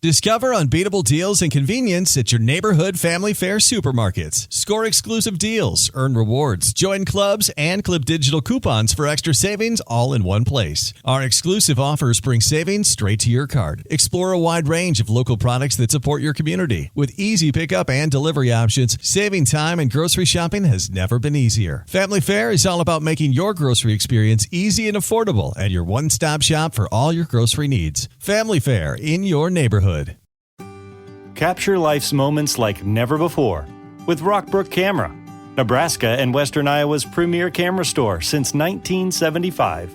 Discover unbeatable deals and convenience at your neighborhood Family Fare supermarkets. Score exclusive deals, earn rewards, join clubs, and clip digital coupons for extra savings all in one place. Our exclusive offers bring savings straight to your card. Explore a wide range of local products that support your community. With easy pickup and delivery options, saving time and grocery shopping has never been easier. Family Fare is all about making your grocery experience easy and affordable and your one-stop shop for all your grocery needs. Family Fare in your neighborhood. Capture life's moments like never before with Rockbrook Camera, Nebraska and Western Iowa's premier camera store since 1975.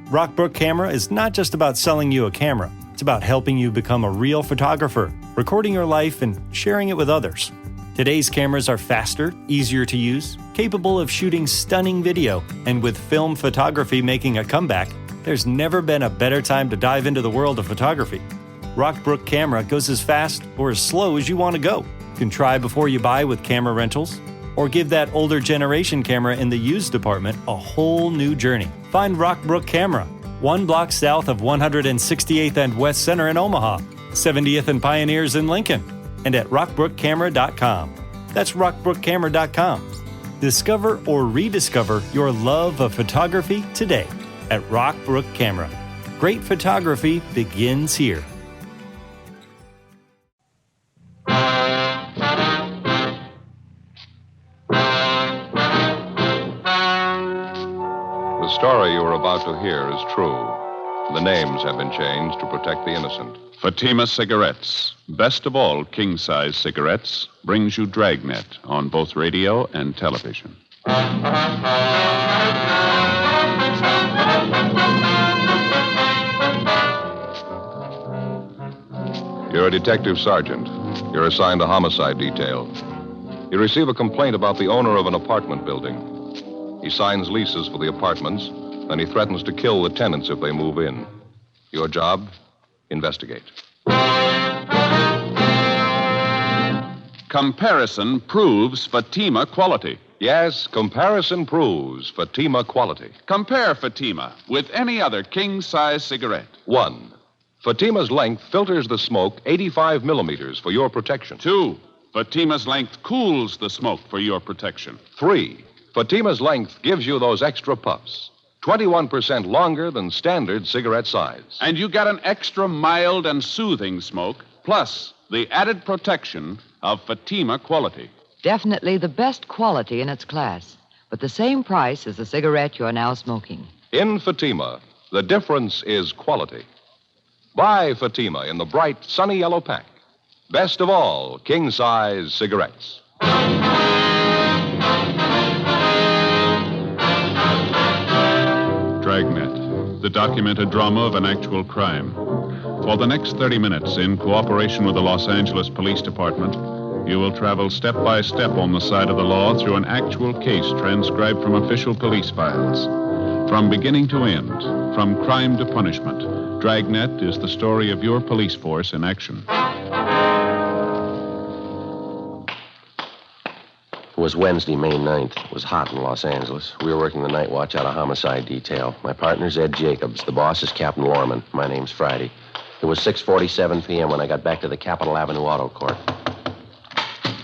Rockbrook Camera is not just about selling you a camera. It's about helping you become a real photographer, recording your life and sharing it with others. Today's cameras are faster, easier to use, capable of shooting stunning video, and with film photography making a comeback, there's never been a better time to dive into the world of photography. Rockbrook Camera goes as fast or as slow as you want to go. You can try before you buy with camera rentals, or give that older generation camera in the used department a whole new journey. Find Rockbrook Camera, 1 block south of 168th and West Center in Omaha, 70th and Pioneers in Lincoln, and at rockbrookcamera.com. That's rockbrookcamera.com. Discover or rediscover your love of photography today at Rockbrook Camera. Great photography begins here. The story you are about to hear is true. The names have been changed to protect the innocent. Fatima Cigarettes, best of all king-size cigarettes, brings you Dragnet on both radio and television. You're a detective sergeant. You're assigned a homicide detail. You receive a complaint about the owner of an apartment building. He signs leases for the apartments, and he threatens to kill the tenants if they move in. Your job? Investigate. Comparison proves Fatima quality. Yes, comparison proves Fatima quality. Compare Fatima with any other king-size cigarette. 1. Fatima's length filters the smoke 85 millimeters for your protection. 2. Fatima's length cools the smoke for your protection. 3. Fatima's length gives you those extra puffs, 21% longer than standard cigarette size. And you get an extra mild and soothing smoke, plus the added protection of Fatima quality. Definitely the best quality in its class, but the same price as the cigarette you're now smoking. In Fatima, the difference is quality. Buy Fatima in the bright, sunny yellow pack. Best of all, king-size cigarettes. Dragnet, the documented drama of an actual crime. For the next 30 minutes, in cooperation with the Los Angeles Police Department, you will travel step by step on the side of the law through an actual case transcribed from official police files. From beginning to end, from crime to punishment, Dragnet is the story of your police force in action. It was Wednesday, May 9th. It was hot in Los Angeles. We were working the night watch out of homicide detail. My partner's Ed Jacobs. The boss is Captain Lorman. My name's Friday. It was 6:47 p.m. when I got back to the Capitol Avenue Auto Court.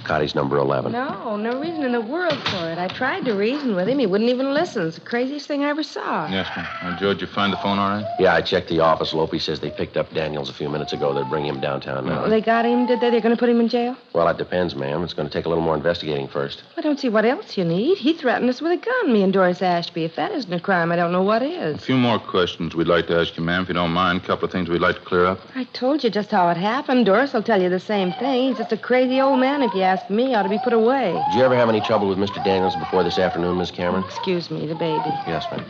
Cotty's number 11. No reason in the world for it. I tried to reason with him. He wouldn't even listen. It's the craziest thing I ever saw. Yes, ma'am. Now, George, you find the phone all right? Yeah, I checked the office. Lopey says they picked up Daniels a few minutes ago. They're bringing him downtown now. Oh, they got him, did they? They're going to put him in jail? Well, it depends, ma'am. It's going to take a little more investigating first. I don't see what else you need. He threatened us with a gun, me and Doris Ashby. If that isn't a crime, I don't know what is. A few more questions we'd like to ask you, ma'am, if you don't mind. A couple of things we'd like to clear up. I told you just how it happened. Doris will tell you the same thing. He's just a crazy old man, if you ask me. Ought to be put away. Did you ever have any trouble with Mr. Daniels before this afternoon, Miss Cameron? Excuse me, the baby. Yes, ma'am.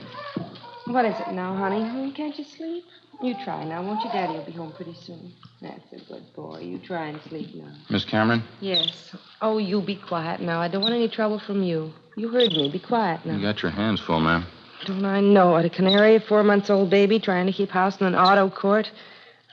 What is it now, honey? Can't you sleep? You try now, won't you? Daddy will be home pretty soon. That's a good boy. You try and sleep now. Miss Cameron? Yes. Oh, you be quiet now. I don't want any trouble from you. You heard me. Be quiet now. You got your hands full, ma'am. Don't I know it? A canary, a 4-month-old baby trying to keep house in an auto court.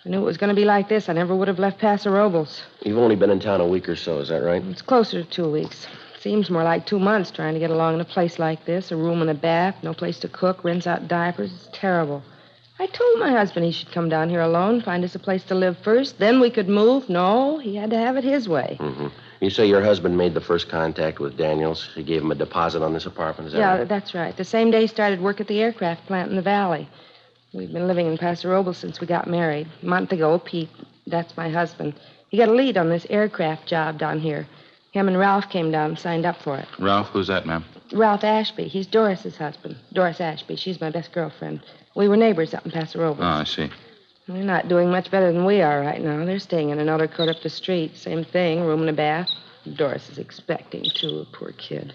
I knew it was going to be like this. I never would have left Paso Robles. You've only been in town a week or so, is that right? It's closer to 2 weeks. Seems more like 2 months trying to get along in a place like this. A room and a bath, no place to cook, rinse out diapers. It's terrible. I told my husband he should come down here alone, find us a place to live first, then we could move. No, he had to have it his way. Mm-hmm. You say your husband made the first contact with Daniels. He gave him a deposit on this apartment, is that right? Yeah, that's right. The same day he started work at the aircraft plant in the valley. We've been living in Paso Robles since we got married. A month ago, Pete, that's my husband, he got a lead on this aircraft job down here. Him and Ralph came down and signed up for it. Ralph, who's that, ma'am? Ralph Ashby. He's Doris's husband. Doris Ashby. She's my best girlfriend. We were neighbors up in Paso Robles. Oh, I see. They're not doing much better than we are right now. They're staying in another court up the street. Same thing, room and a bath. Doris is expecting, too, a poor kid.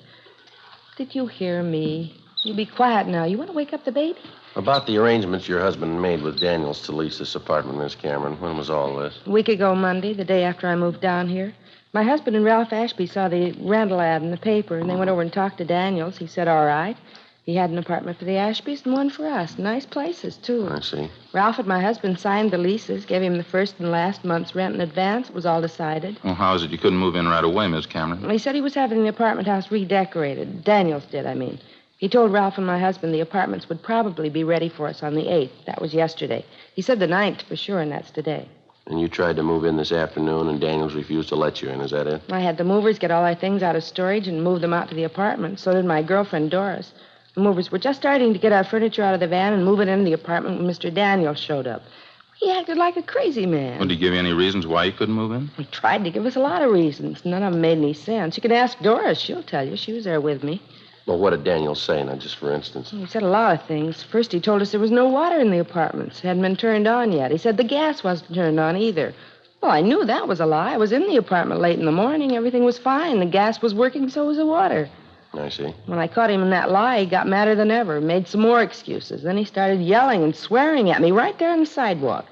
Did you hear me? You be quiet now. You want to wake up the baby? About the arrangements your husband made with Daniels to lease this apartment, Miss Cameron. When was all this? A week ago Monday, the day after I moved down here. My husband and Ralph Ashby saw the rental ad in the paper, and they went over and talked to Daniels. He said, all right. He had an apartment for the Ashbys and one for us. Nice places, too. I see. Ralph and my husband signed the leases, gave him the first and last month's rent in advance. It was all decided. Well, how is it you couldn't move in right away, Miss Cameron? He said he was having the apartment house redecorated. Daniels did, I mean. He told Ralph and my husband the apartments would probably be ready for us on the 8th. That was yesterday. He said the 9th for sure, and that's today. And you tried to move in this afternoon, and Daniels refused to let you in. Is that it? I had the movers get all our things out of storage and move them out to the apartment. So did my girlfriend, Doris. The movers were just starting to get our furniture out of the van and move it into the apartment when Mr. Daniels showed up. He acted like a crazy man. Well, did he give you any reasons why you couldn't move in? He tried to give us a lot of reasons. None of them made any sense. You can ask Doris. She'll tell you. She was there with me. Well, what did Daniels say, now, just for instance? He said a lot of things. First, he told us there was no water in the apartments. It hadn't been turned on yet. He said the gas wasn't turned on either. Well, I knew that was a lie. I was in the apartment late in the morning. Everything was fine. The gas was working, so was the water. I see. When I caught him in that lie, he got madder than ever, made some more excuses. Then he started yelling and swearing at me right there on the sidewalk.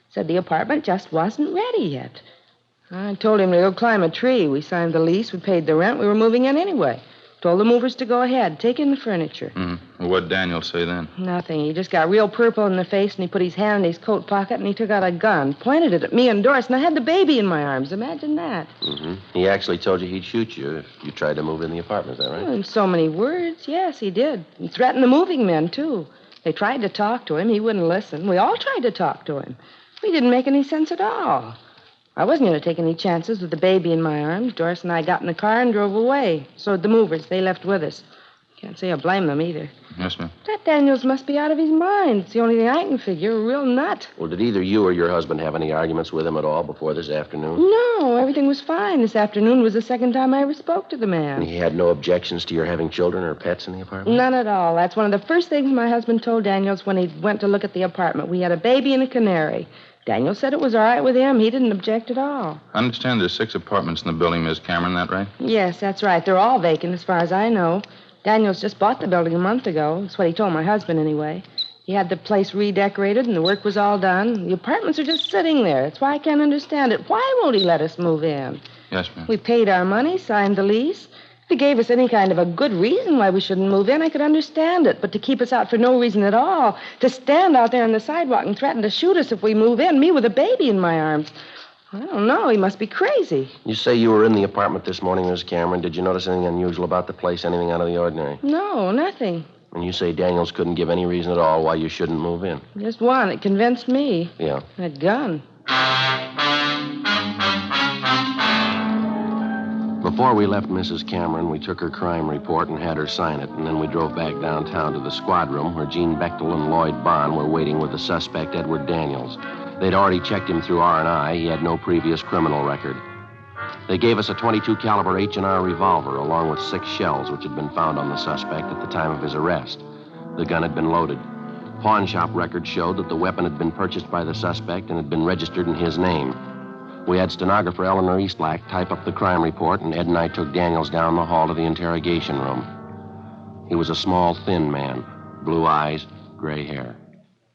Said the apartment just wasn't ready yet. I told him to go climb a tree. We signed the lease. We paid the rent. We were moving in anyway. Told the movers to go ahead, take in the furniture. Well, what did Daniel say then? Nothing. He just got real purple in the face, and he put his hand in his coat pocket, and he took out a gun, pointed it at me and Doris, and I had the baby in my arms. Imagine that. He actually told you he'd shoot you if you tried to move in the apartment, is that right? In so many words, yes, he did. He threatened the moving men, too. They tried to talk to him. He wouldn't listen. We all tried to talk to him. He didn't make any sense at all. I wasn't going to take any chances with the baby in my arms. Doris and I got in the car and drove away. So did the movers. They left with us. Can't say I blame them either. Yes, ma'am. That Daniels must be out of his mind. It's the only thing I can figure. A real nut. Well, did either you or your husband have any arguments with him at all before this afternoon? No, everything was fine. This afternoon was the second time I ever spoke to the man. And he had no objections to your having children or pets in the apartment? None at all. That's one of the first things my husband told Daniels when he went to look at the apartment. We had a baby and a canary. Daniel said it was all right with him. He didn't object at all. I understand there's 6 apartments in the building, Miss Cameron, that right? Yes, that's right. They're all vacant as far as I know. Daniels just bought the building a month ago. That's what he told my husband, anyway. He had the place redecorated, and the work was all done. The apartments are just sitting there. That's why I can't understand it. Why won't he let us move in? Yes, ma'am. We paid our money, signed the lease. If he gave us any kind of a good reason why we shouldn't move in, I could understand it. But to keep us out for no reason at all, to stand out there on the sidewalk and threaten to shoot us if we move in, me with a baby in my arms, I don't know. He must be crazy. You say you were in the apartment this morning, Miss Cameron. Did you notice anything unusual about the place, anything out of the ordinary? No, nothing. And you say Daniels couldn't give any reason at all why you shouldn't move in? Just one. It convinced me. Yeah. That gun. Before we left Mrs. Cameron, we took her crime report and had her sign it, and then we drove back downtown to the squad room where Gene Bechtel and Lloyd Bond were waiting with the suspect, Edward Daniels. They'd already checked him through R&I. He had no previous criminal record. They gave us a .22 caliber H&R revolver, along with 6 shells, which had been found on the suspect at the time of his arrest. The gun had been loaded. Pawn shop records showed that the weapon had been purchased by the suspect and had been registered in his name. We had stenographer Eleanor Eastlack type up the crime report, and Ed and I took Daniels down the hall to the interrogation room. He was a small, thin man, blue eyes, gray hair.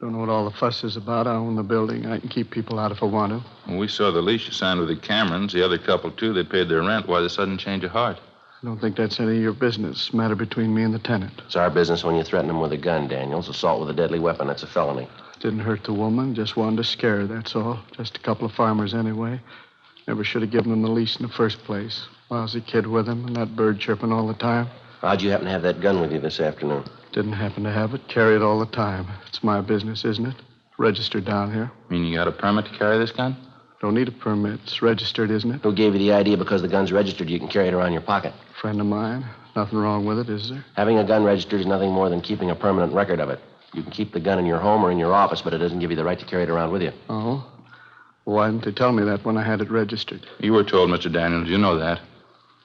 Don't know what all the fuss is about. I own the building. I can keep people out if I want to. Well, we saw the lease you signed with the Camerons. The other couple, too, they paid their rent. Why the sudden change of heart? I don't think that's any of your business. Matter between me and the tenant. It's our business when you threaten him with a gun, Daniels. Assault with a deadly weapon, that's a felony. Didn't hurt the woman. Just wanted to scare her, that's all. Just a couple of farmers anyway. Never should have given him the lease in the first place. Lousy kid with him and that bird chirping all the time. How'd you happen to have that gun with you this afternoon? Didn't happen to have it. Carry it all the time. It's my business, isn't it? Registered down here. Mean you got a permit to carry this gun? Don't need a permit. It's registered, isn't it? Who gave you the idea because the gun's registered you can carry it around your pocket? Friend of mine. Nothing wrong with it, is there? Having a gun registered is nothing more than keeping a permanent record of it. You can keep the gun in your home or in your office, but it doesn't give you the right to carry it around with you. Oh? Why didn't they tell me that when I had it registered? You were told, Mr. Daniels. You know that.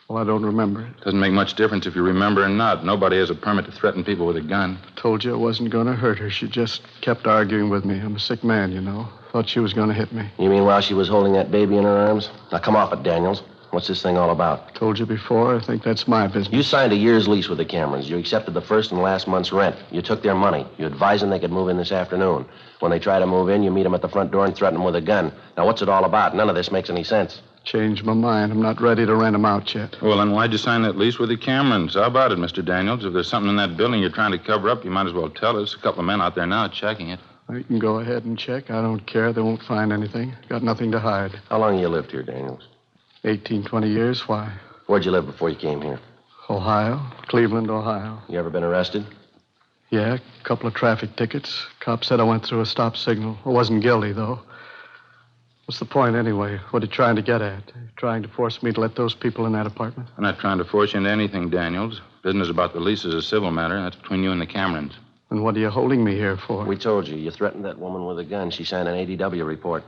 Well, I don't remember it. Doesn't make much difference if you remember or not. Nobody has a permit to threaten people with a gun. Told you I wasn't going to hurt her. She just kept arguing with me. I'm a sick man, you know. Thought she was going to hit me. You mean while she was holding that baby in her arms? Now, come off it, Daniels. What's this thing all about? Told you before. I think that's my business. You signed a year's lease with the Camerons. You accepted the first and last month's rent. You took their money. You advised them they could move in this afternoon. When they try to move in, you meet them at the front door and threaten them with a gun. Now, what's it all about? None of this makes any sense. Changed my mind. I'm not ready to rent them out yet. Well, then why'd you sign that lease with the Camerons? How about it, Mr. Daniels? If there's something in that building you're trying to cover up, you might as well tell us. A couple of men out there now checking it. You can go ahead and check. I don't care. They won't find anything. Got nothing to hide. How long you lived here, Daniels? 18, 20 years. Why? Where'd you live before you came here? Ohio. Cleveland, Ohio. You ever been arrested? Yeah, a couple of traffic tickets. Cop said I went through a stop signal. I wasn't guilty, though. What's the point, anyway? What are you trying to get at? Trying to force me to let those people in that apartment? I'm not trying to force you into anything, Daniels. Business about the lease is a civil matter. That's between you and the Camerons. And what are you holding me here for? We told you. You threatened that woman with a gun. She signed an ADW report.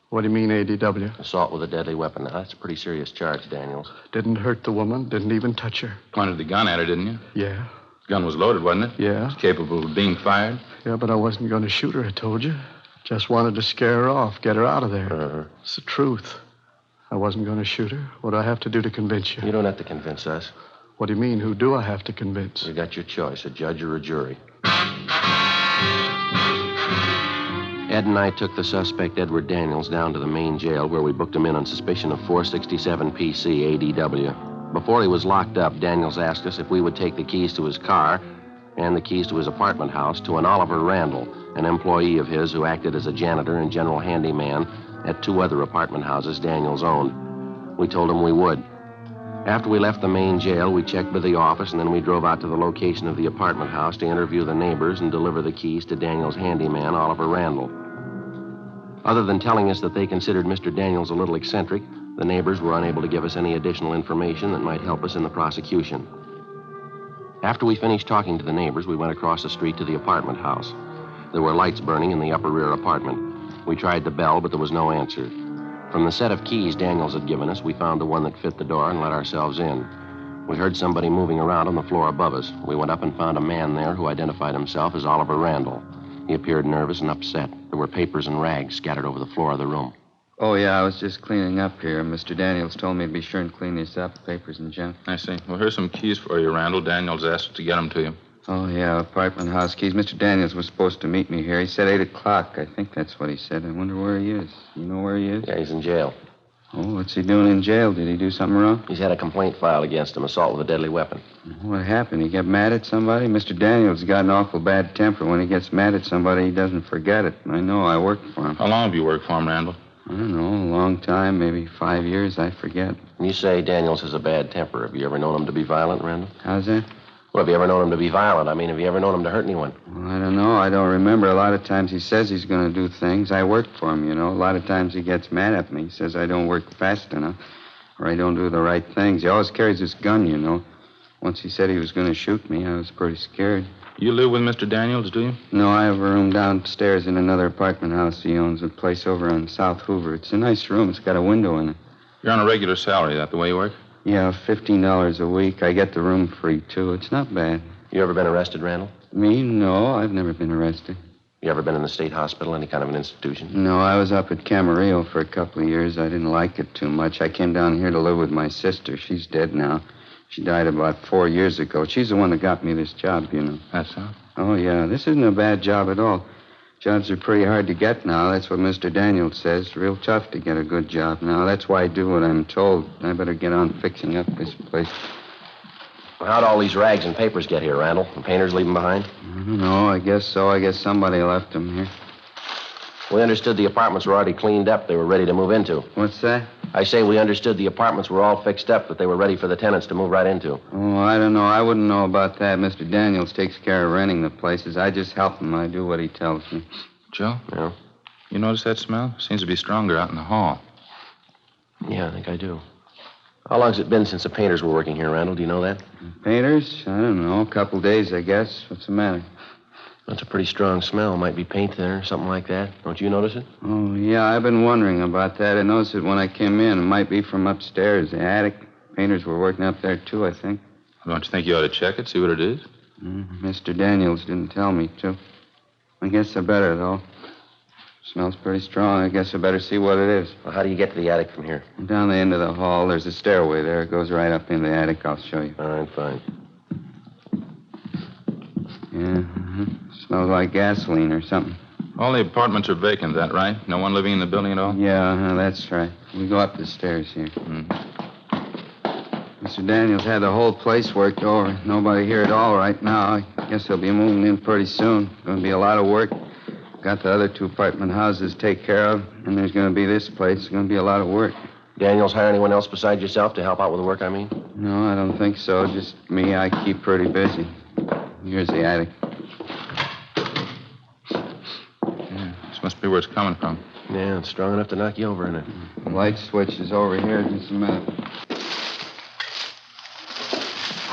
What do you mean, ADW? Assault with a deadly weapon. Now, that's a pretty serious charge, Daniels. Didn't hurt the woman. Didn't even touch her. Pointed the gun at her, didn't you? Yeah. The gun was loaded, wasn't it? Yeah. It's capable of being fired. Yeah, but I wasn't going to shoot her, I told you. Just wanted to scare her off, get her out of there. It's the truth. I wasn't going to shoot her. What do I have to do to convince you? You don't have to convince us. What do you mean? Who do I have to convince? You got your choice, a judge or a jury. Ed and I took the suspect, Edward Daniels, down to the main jail where we booked him in on suspicion of 467 PC ADW. Before he was locked up, Daniels asked us if we would take the keys to his car and the keys to his apartment house to an Oliver Randall, an employee of his who acted as a janitor and general handyman at two other apartment houses Daniels owned. We told him we would. After we left the main jail, we checked with the office, and then we drove out to the location of the apartment house to interview the neighbors and deliver the keys to Daniels' handyman, Oliver Randall. Other than telling us that they considered Mr. Daniels a little eccentric, the neighbors were unable to give us any additional information that might help us in the prosecution. After we finished talking to the neighbors, we went across the street to the apartment house. There were lights burning in the upper rear apartment. We tried the bell, but there was no answer. From the set of keys Daniels had given us, we found the one that fit the door and let ourselves in. We heard somebody moving around on the floor above us. We went up and found a man there who identified himself as Oliver Randall. He appeared nervous and upset. There were papers and rags scattered over the floor of the room. Oh, yeah, I was just cleaning up here. Mr. Daniels told me to be sure and clean this up, papers and junk. I see. Well, here's some keys for you, Randall. Daniels asked us to get them to you. Oh, yeah, apartment house keys. Mr. Daniels was supposed to meet me here. He said 8 o'clock. I think that's what he said. I wonder where he is. You know where he is? Yeah, he's in jail. Oh, what's he doing in jail? Did he do something wrong? He's had a complaint filed against him, assault with a deadly weapon. What happened? He got mad at somebody? Mr. Daniels got an awful bad temper. When he gets mad at somebody, he doesn't forget it. I know. I worked for him. How long have you worked for him, Randall? I don't know. A long time. Maybe 5 years. I forget. You say Daniels has a bad temper. Have you ever known him to be violent, Randall? How's that? Well, have you ever known him to be violent? I mean, have you ever known him to hurt anyone? Well, I don't know. I don't remember. A lot of times he says he's going to do things. I work for him, you know. A lot of times he gets mad at me. He says I don't work fast enough or I don't do the right things. He always carries his gun, you know. Once he said he was going to shoot me, I was pretty scared. You live with Mr. Daniels, do you? No, I have a room downstairs in another apartment house he owns, a place over on South Hoover. It's a nice room. It's got a window in it. You're on a regular salary. Is that the way you work? Yeah, $15 a week. I get the room free, too. It's not bad. You ever been arrested, Randall? Me? No, I've never been arrested. You ever been in the state hospital, any kind of an institution? No, I was up at Camarillo for a couple of years. I didn't like it too much. I came down here to live with my sister. She's dead now. She died about 4 years ago. She's the one that got me this job, you know. That's so? Oh, yeah. This isn't a bad job at all. Jobs are pretty hard to get now. That's what Mr. Daniels says. Real tough to get a good job now. That's why I do what I'm told. I better get on fixing up this place. Well, how'd all these rags and papers get here, Randall? The painters leave them behind? I don't know. I guess so. I guess somebody left them here. We understood the apartments were already cleaned up. They were ready to move into. What's that? I say we understood the apartments were all fixed up, that they were ready for the tenants to move right into. Oh, I don't know. I wouldn't know about that. Mr. Daniels takes care of renting the places. I just help him. I do what he tells me. Joe? Yeah? You notice that smell? Seems to be stronger out in the hall. Yeah, I think I do. How long's it been since the painters were working here, Randall? Do you know that? Painters? I don't know. A couple days, I guess. What's the matter? That's a pretty strong smell. Might be paint thinner, something like that. Don't you notice it? Oh, yeah, I've been wondering about that. I noticed it when I came in. It might be from upstairs, the attic. Painters were working up there, too, I think. Don't you think you ought to check it, see what it is? Mr. Daniels didn't tell me to. I guess I better, though. Smells pretty strong. I guess I better see what it is. Well, how do you get to the attic from here? Down the end of the hall, there's a stairway there. It goes right up into the attic. I'll show you. All right, fine. Yeah, smells like gasoline or something. All the apartments are vacant, that right? No one living in the building at all? Yeah, that's right. We go up the stairs here. Mr. Daniels had the whole place worked over. Nobody here at all right now. I guess they'll be moving in pretty soon. Going to be a lot of work. Got the other 2 apartment houses to take care of, and there's going to be this place. It's going to be a lot of work. Daniels hire anyone else besides yourself to help out with the work, I mean? No, I don't think so. Just me. I keep pretty busy. Here's the attic. Yeah, this must be where it's coming from. Yeah, it's strong enough to knock you over in it. The light switch is over here. Just a minute.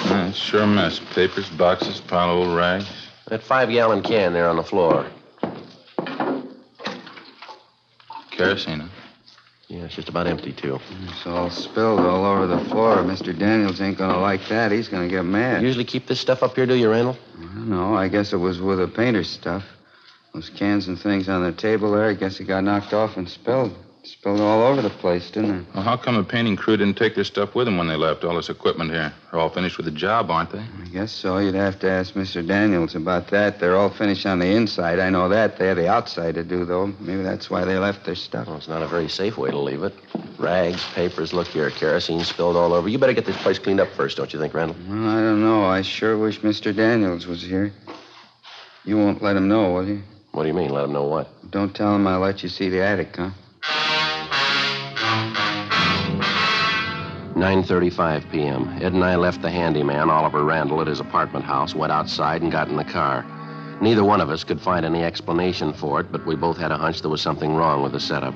Yeah, it's sure a mess. Papers, boxes, pile of old rags. That 5-gallon can there on the floor. Kerosene, huh? Yeah, it's just about empty, too. It's all spilled all over the floor. Mr. Daniels ain't going to like that. He's going to get mad. You usually keep this stuff up here, do you, Randall? I don't know. I guess it was with the painter's stuff. Those cans and things on the table there, I guess it got knocked off and spilled. Spilled all over the place, didn't it? Well, how come the painting crew didn't take their stuff with them when they left? All this equipment here. They're all finished with the job, aren't they? I guess so. You'd have to ask Mr. Daniels about that. They're all finished on the inside. I know that. They have the outside to do, though. Maybe that's why they left their stuff. Well, it's not a very safe way to leave it. Rags, papers, look here, kerosene spilled all over. You better get this place cleaned up first, don't you think, Randall? Well, I don't know. I sure wish Mr. Daniels was here. You won't let him know, will you? What do you mean, let him know what? Don't tell him I'll let you see the attic, huh? 9:35 p.m. Ed and I left the handyman, Oliver Randall, at his apartment house, went outside and got in the car. Neither one of us could find any explanation for it, but we both had a hunch there was something wrong with the setup.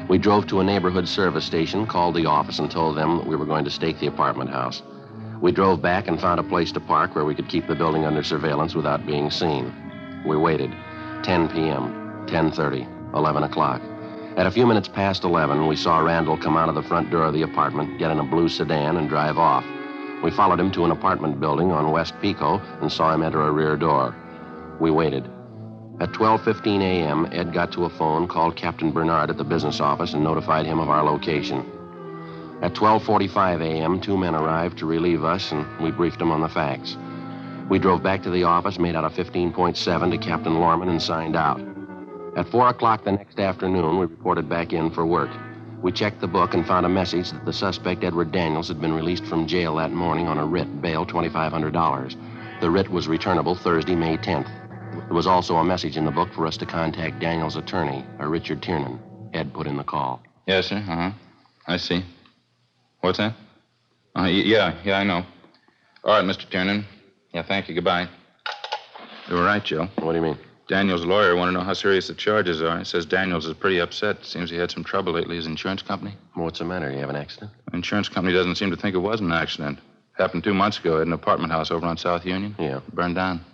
We drove to a neighborhood service station, called the office, and told them that we were going to stake the apartment house. We drove back and found a place to park where we could keep the building under surveillance without being seen. We waited. 10 p.m., 10:30, 11 o'clock. At a few minutes past 11, we saw Randall come out of the front door of the apartment, get in a blue sedan, and drive off. We followed him to an apartment building on West Pico and saw him enter a rear door. We waited. At 12:15 a.m., Ed got to a phone, called Captain Bernard at the business office, and notified him of our location. At 12:45 a.m., 2 men arrived to relieve us, and we briefed them on the facts. We drove back to the office, made out a 15.7 to Captain Lorman, and signed out. At 4 o'clock the next afternoon, we reported back in for work. We checked the book and found a message that the suspect, Edward Daniels, had been released from jail that morning on a writ, bail $2,500. The writ was returnable Thursday, May 10th. There was also a message in the book for us to contact Daniels' attorney, Richard Tiernan. Ed put in the call. Yes, sir. Uh-huh. I see. What's that? Yeah, I know. All right, Mr. Tiernan. Yeah, thank you. Goodbye. You were right, Joe. What do you mean? Daniels' lawyer wanted to know how serious the charges are. He says Daniels is pretty upset. Seems he had some trouble lately. His insurance company. What's the matter? You have an accident? The insurance company doesn't seem to think it was an accident. Happened 2 months ago at an apartment house over on South Union. Yeah. Burned down.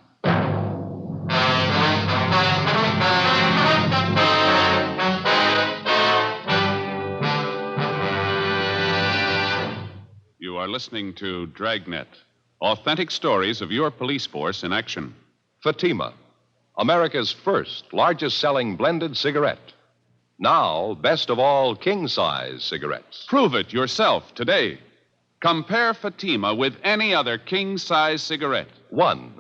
You are listening to Dragnet, authentic stories of your police force in action. Fatima, America's first largest-selling blended cigarette. Now, best of all, king-size cigarettes. Prove it yourself today. Compare Fatima with any other king-size cigarette. 1.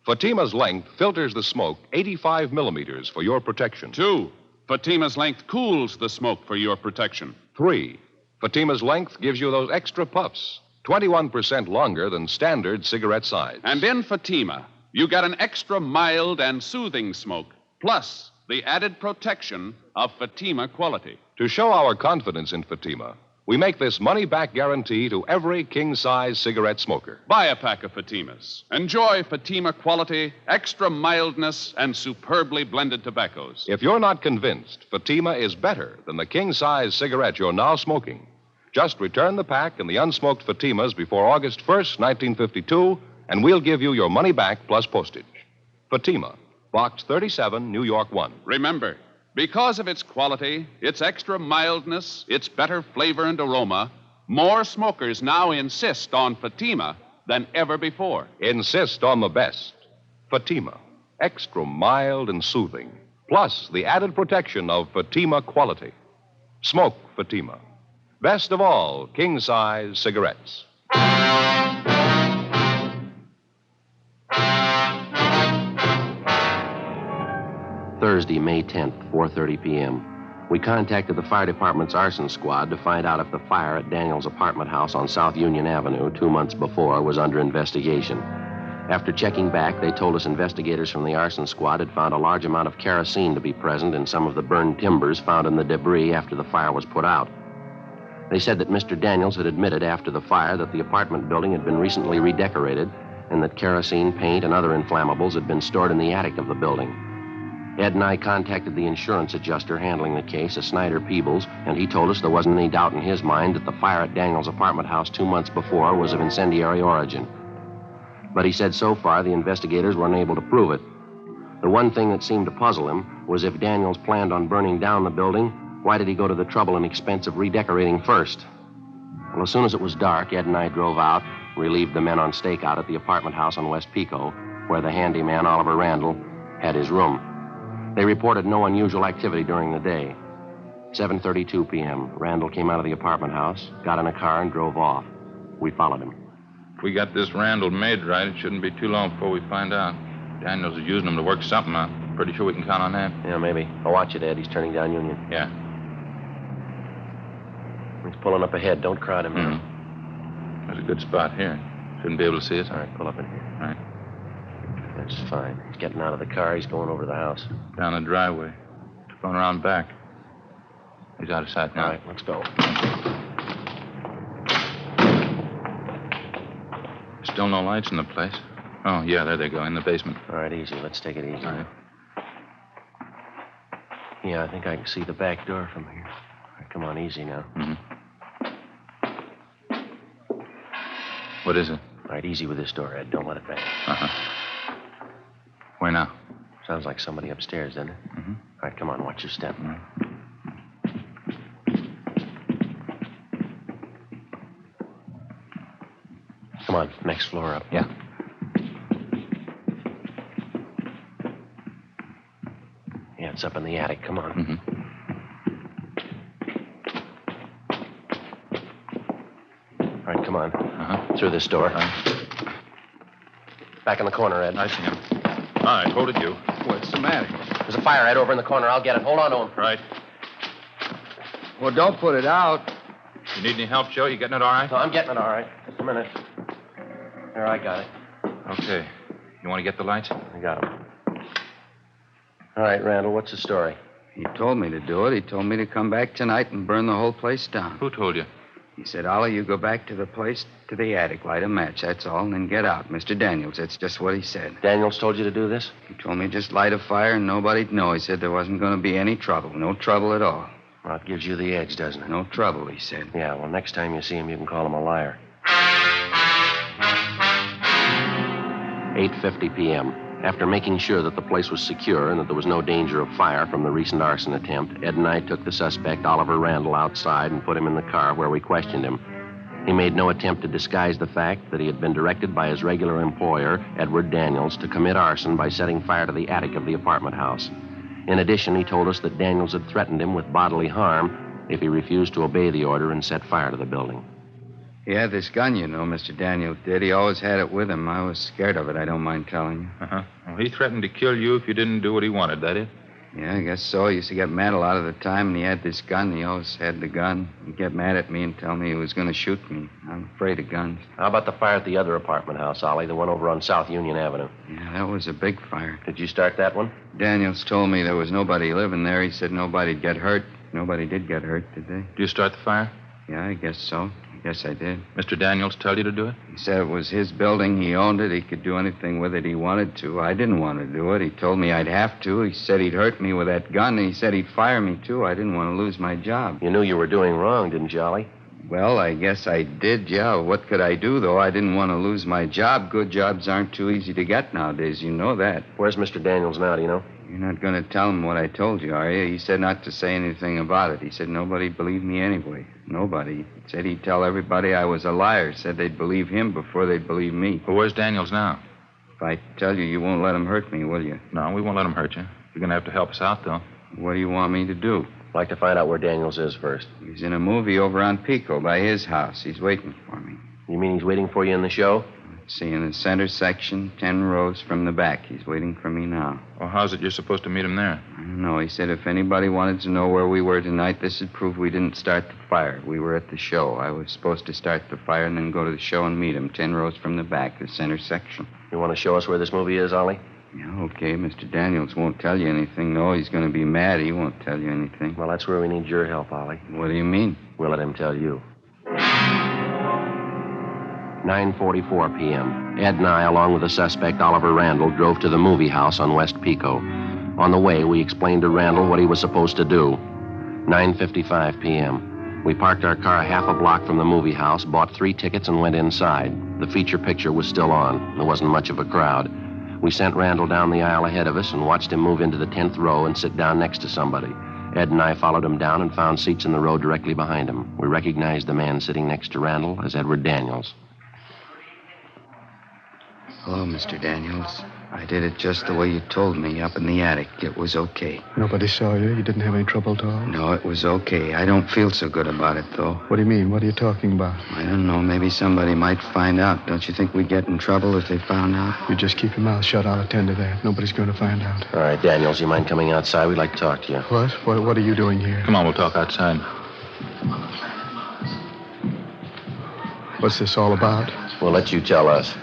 Fatima's length filters the smoke 85 millimeters for your protection. 2. Fatima's length cools the smoke for your protection. 3. Fatima's length gives you those extra puffs, 21% longer than standard cigarette size. And in Fatima, you get an extra mild and soothing smoke, plus the added protection of Fatima quality. To show our confidence in Fatima, We make this money-back guarantee to every king-size cigarette smoker. Buy a pack of Fatimas. Enjoy Fatima quality, extra mildness, and superbly blended tobaccos. If you're not convinced Fatima is better than the king-size cigarette you're now smoking, just return the pack and the unsmoked Fatimas before August 1st, 1952, and we'll give you your money back plus postage. Fatima, Box 37, New York 1. Remember, because of its quality, its extra mildness, its better flavor and aroma, more smokers now insist on Fatima than ever before. Insist on the best. Fatima, extra mild and soothing, plus the added protection of Fatima quality. Smoke Fatima. Best of all, king-size cigarettes. Thursday, May 10th, 4:30 p.m. We contacted the fire department's arson squad to find out if the fire at Daniel's apartment house on South Union Avenue 2 months before was under investigation. After checking back, they told us investigators from the arson squad had found a large amount of kerosene to be present in some of the burned timbers found in the debris after the fire was put out. They said that Mr. Daniels had admitted after the fire that the apartment building had been recently redecorated and that kerosene, paint, and other inflammables had been stored in the attic of the building. Ed and I contacted the insurance adjuster handling the case, a Snyder Peebles, and he told us there wasn't any doubt in his mind that the fire at Daniel's apartment house 2 months before was of incendiary origin. But he said so far the investigators were unable to prove it. The one thing that seemed to puzzle him was if Daniels planned on burning down the building, why did he go to the trouble and expense of redecorating first? Well, as soon as it was dark, Ed and I drove out, relieved the men on stakeout at the apartment house on West Pico, where the handyman, Oliver Randall, had his room. They reported no unusual activity during the day. 7:32 p.m., Randall came out of the apartment house, got in a car, and drove off. We followed him. If we got this Randall made right, it shouldn't be too long before we find out. Daniels is using him to work something out. Pretty sure we can count on that. Yeah, maybe. I'll watch it, Ed. He's turning down Union. Yeah. He's pulling up ahead. Don't crowd him now. There's a good spot here. Shouldn't be able to see us. All right, pull up in here. All right. That's fine. He's getting out of the car. He's going over to the house. Down the driveway. Going around back. He's out of sight now. All right, let's go. Still no lights in the place. Oh, yeah, there they go, in the basement. All right, easy. Let's take it easy. All right. Yeah, I think I can see the back door from here. All right, come on, easy now. What is it? All right, easy with this door, Ed. Don't let it bang. Where now? Sounds like somebody upstairs, doesn't it? All right, come on, watch your step. Come on, next floor up. Yeah. Yeah, it's up in the attic. Come on. All right, come on. Through this door. Back in the corner, Ed. I see him. All right, hold it, you. What's the matter? There's a fire, Ed, over in the corner. I'll get it. Hold on to him. Right. Well, don't put it out. You need any help, Joe? You getting it all right? No, I'm getting it all right. Just a minute. There, I got it. Okay. You want to get the lights? I got them. All right, Randall, what's the story? He told me to do it. He told me to come back tonight and burn the whole place down. Who told you? He said, Ollie, you go back to the place, to the attic, light a match, that's all, and then get out. Mr. Daniels, that's just what he said. Daniels told you to do this? He told me just light a fire and nobody'd know. He said there wasn't going to be any trouble. No trouble at all. Well, it gives you the edge, doesn't it? No trouble, he said. Yeah, well, next time you see him, you can call him a liar. 8:50 p.m. After making sure that the place was secure and that there was no danger of fire from the recent arson attempt, Ed and I took the suspect, Oliver Randall, outside and put him in the car where we questioned him. He made no attempt to disguise the fact that he had been directed by his regular employer, Edward Daniels, to commit arson by setting fire to the attic of the apartment house. In addition, he told us that Daniels had threatened him with bodily harm if he refused to obey the order and set fire to the building. He had this gun, you know, Mr. Daniels did. He always had it with him. I was scared of it, I don't mind telling you. Well, he threatened to kill you if you didn't do what he wanted, that it? Yeah, I guess so. He used to get mad a lot of the time, and he had this gun. He always had the gun. He'd get mad at me and tell me he was going to shoot me. I'm afraid of guns. How about the fire at the other apartment house, Ollie, the one over on South Union Avenue? Yeah, that was a big fire. Did you start that one? Daniels told me there was nobody living there. He said nobody'd get hurt. Nobody did get hurt, did they? Did you start the fire? Yeah, I guess so. I guess I did. Mr. Daniels tell you to do it? He said it was his building. He owned it. He could do anything with it he wanted to. I didn't want to do it. He told me I'd have to. He said he'd hurt me with that gun, and he said he'd fire me, too. I didn't want to lose my job. You knew you were doing wrong, didn't you, Ollie? Well, I guess I did, yeah. What could I do, though? I didn't want to lose my job. Good jobs aren't too easy to get nowadays. You know that. Where's Mr. Daniels now, do you know? You're not going to tell him what I told you, are you? He said not to say anything about it. He said nobody believed me anyway. Nobody. He said he'd tell everybody I was a liar. Said they'd believe him before they'd believe me. Well, where's Daniels now? If I tell you, you won't let him hurt me, will you? No, we won't let him hurt you. You're going to have to help us out, though. What do you want me to do? I'd like to find out where Daniels is first. He's in a movie over on Pico by his house. He's waiting for me. You mean he's waiting for you in the show? See, in the center section, 10 rows from the back. He's waiting for me now. Well, how's it you're supposed to meet him there? I don't know. He said if anybody wanted to know where we were tonight, this would prove we didn't start the fire. We were at the show. I was supposed to start the fire and then go to the show and meet him, 10 rows from the back, the center section. You want to show us where this movie is, Ollie? Yeah, okay. Mr. Daniels won't tell you anything. No, he's going to be mad. He won't tell you anything. Well, that's where we need your help, Ollie. What do you mean? We'll let him tell you. 9:44 p.m. Ed and I, along with the suspect, Oliver Randall, drove to the movie house on West Pico. On the way, we explained to Randall what he was supposed to do. 9:55 p.m. We parked our car half a block from the movie house, bought 3 tickets, and went inside. The feature picture was still on. There wasn't much of a crowd. We sent Randall down the aisle ahead of us and watched him move into the 10th row and sit down next to somebody. Ed and I followed him down and found seats in the row directly behind him. We recognized the man sitting next to Randall as Edward Daniels. Hello, Mr. Daniels. I did it just the way you told me up in the attic. It was okay. Nobody saw you? You didn't have any trouble at all? No, it was okay. I don't feel so good about it, though. What do you mean? What are you talking about? I don't know. Maybe somebody might find out. Don't you think we'd get in trouble if they found out? You just keep your mouth shut. I'll attend to that. Nobody's going to find out. All right, Daniels, you mind coming outside? We'd like to talk to you. What are you doing here? Come on, we'll talk outside. What's this all about? We'll let you tell us.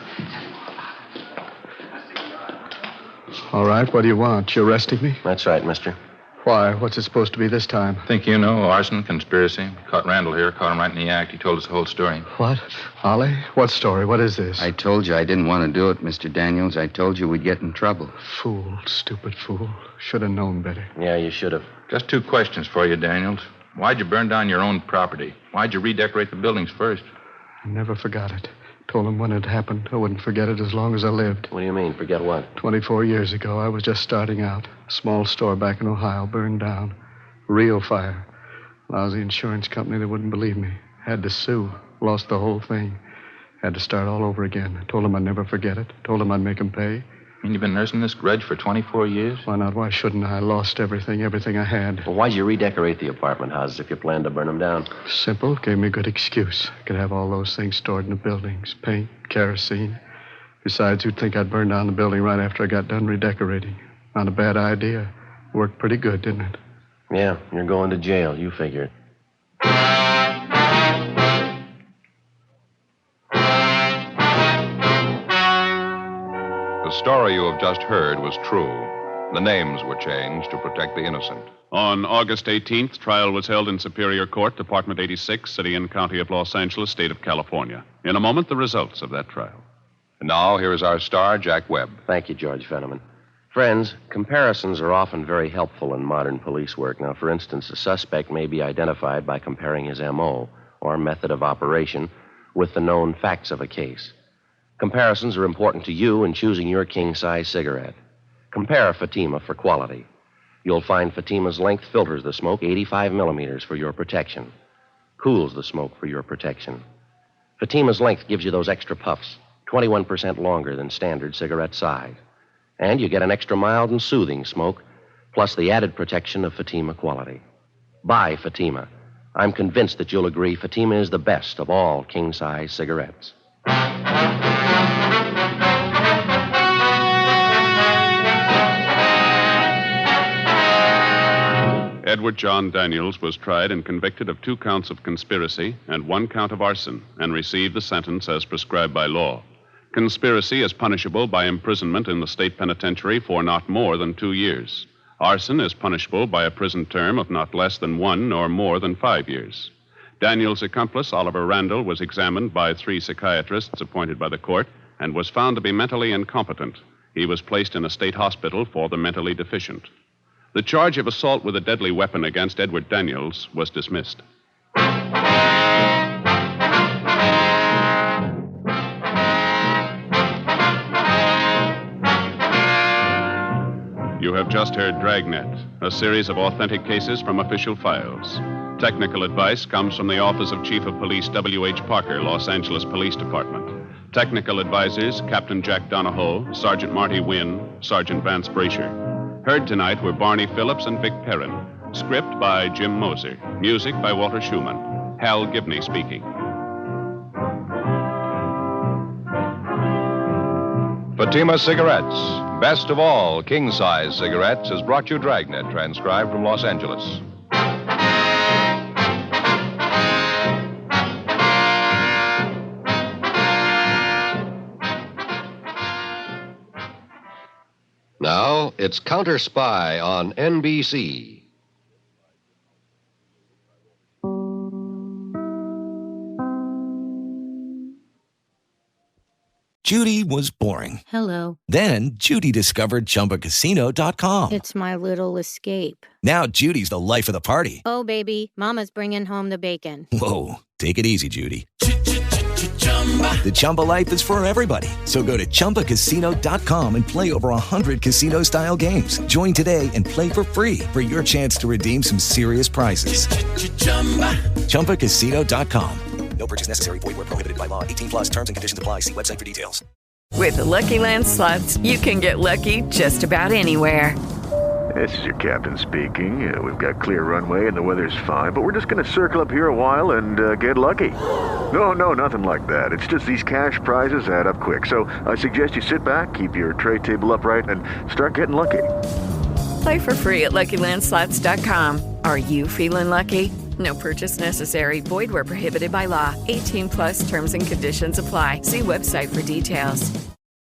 All right, what do you want? You arresting me? That's right, mister. Why? What's it supposed to be this time? Think you know, arson, conspiracy. Caught Randall here, caught him right in the act. He told us the whole story. What? Ollie? What story? What is this? I told you I didn't want to do it, Mr. Daniels. I told you we'd get in trouble. Fool, stupid fool. Should have known better. Yeah, you should have. Just 2 questions for you, Daniels. Why'd you burn down your own property? Why'd you redecorate the buildings first? I never forgot it. Told him when it happened. I wouldn't forget it as long as I lived. What do you mean, forget what? 24 years ago, I was just starting out. A small store back in Ohio burned down. Real fire. Lousy insurance company that wouldn't believe me. Had to sue. Lost the whole thing. Had to start all over again. I told him I'd never forget it. Told him I'd make him pay. And you've been nursing this grudge for 24 years? Why not? Why shouldn't I? Lost everything I had. Well, why'd you redecorate the apartment houses if you planned to burn them down? Simple. Gave me a good excuse. I could have all those things stored in the buildings. Paint, kerosene. Besides, you'd think I'd burn down the building right after I got done redecorating. Not a bad idea. Worked pretty good, didn't it? Yeah, you're going to jail. You figure it. The story you have just heard was true. The names were changed to protect the innocent. On August 18th, trial was held in Superior Court, Department 86, City and County of Los Angeles, State of California. In a moment, the results of that trial. And now, here is our star, Jack Webb. Thank you, George Fenneman. Friends, comparisons are often very helpful in modern police work. Now, for instance, a suspect may be identified by comparing his M.O. or method of operation with the known facts of a case. Comparisons are important to you in choosing your king-size cigarette. Compare Fatima for quality. You'll find Fatima's length filters the smoke 85 millimeters for your protection, cools the smoke for your protection. Fatima's length gives you those extra puffs, 21% longer than standard cigarette size. And you get an extra mild and soothing smoke, plus the added protection of Fatima quality. Buy Fatima. I'm convinced that you'll agree Fatima is the best of all king-size cigarettes. Edward John Daniels was tried and convicted of 2 counts of conspiracy and 1 count of arson and received the sentence as prescribed by law. Conspiracy is punishable by imprisonment in the state penitentiary for not more than 2 years. Arson is punishable by a prison term of not less than 1 or more than 5 years. Daniels' accomplice, Oliver Randall, was examined by 3 psychiatrists appointed by the court and was found to be mentally incompetent. He was placed in a state hospital for the mentally deficient. The charge of assault with a deadly weapon against Edward Daniels was dismissed. You have just heard Dragnet, a series of authentic cases from official files. Technical advice comes from the Office of Chief of Police W.H. Parker, Los Angeles Police Department. Technical advisors, Captain Jack Donahoe, Sergeant Marty Wynn, Sergeant Vance Brasher. Heard tonight were Barney Phillips and Vic Perrin. Script by Jim Moser. Music by Walter Schumann. Hal Gibney speaking. Fatima Cigarettes, best of all king-size cigarettes, has brought you Dragnet, transcribed from Los Angeles. Now, it's Counter Spy on NBC. Judy was boring. Hello. Then Judy discovered ChumbaCasino.com. It's my little escape. Now Judy's the life of the party. Oh, baby, mama's bringing home the bacon. Whoa, take it easy, Judy. The Chumba life is for everybody. So go to ChumbaCasino.com and play over 100 casino-style games. Join today and play for free for your chance to redeem some serious prizes. ChumbaCasino.com. No purchase necessary. Void where prohibited by law. 18 plus terms and conditions apply. See website for details. With the Lucky Land Slots, you can get lucky just about anywhere. This is your captain speaking. We've got clear runway and the weather's fine, but we're just going to circle up here a while and get lucky. No, nothing like that. It's just these cash prizes add up quick. So I suggest you sit back, keep your tray table upright, and start getting lucky. Play for free at LuckyLandSlots.com. Are you feeling lucky? No purchase necessary. Void where prohibited by law. 18 plus terms and conditions apply. See website for details.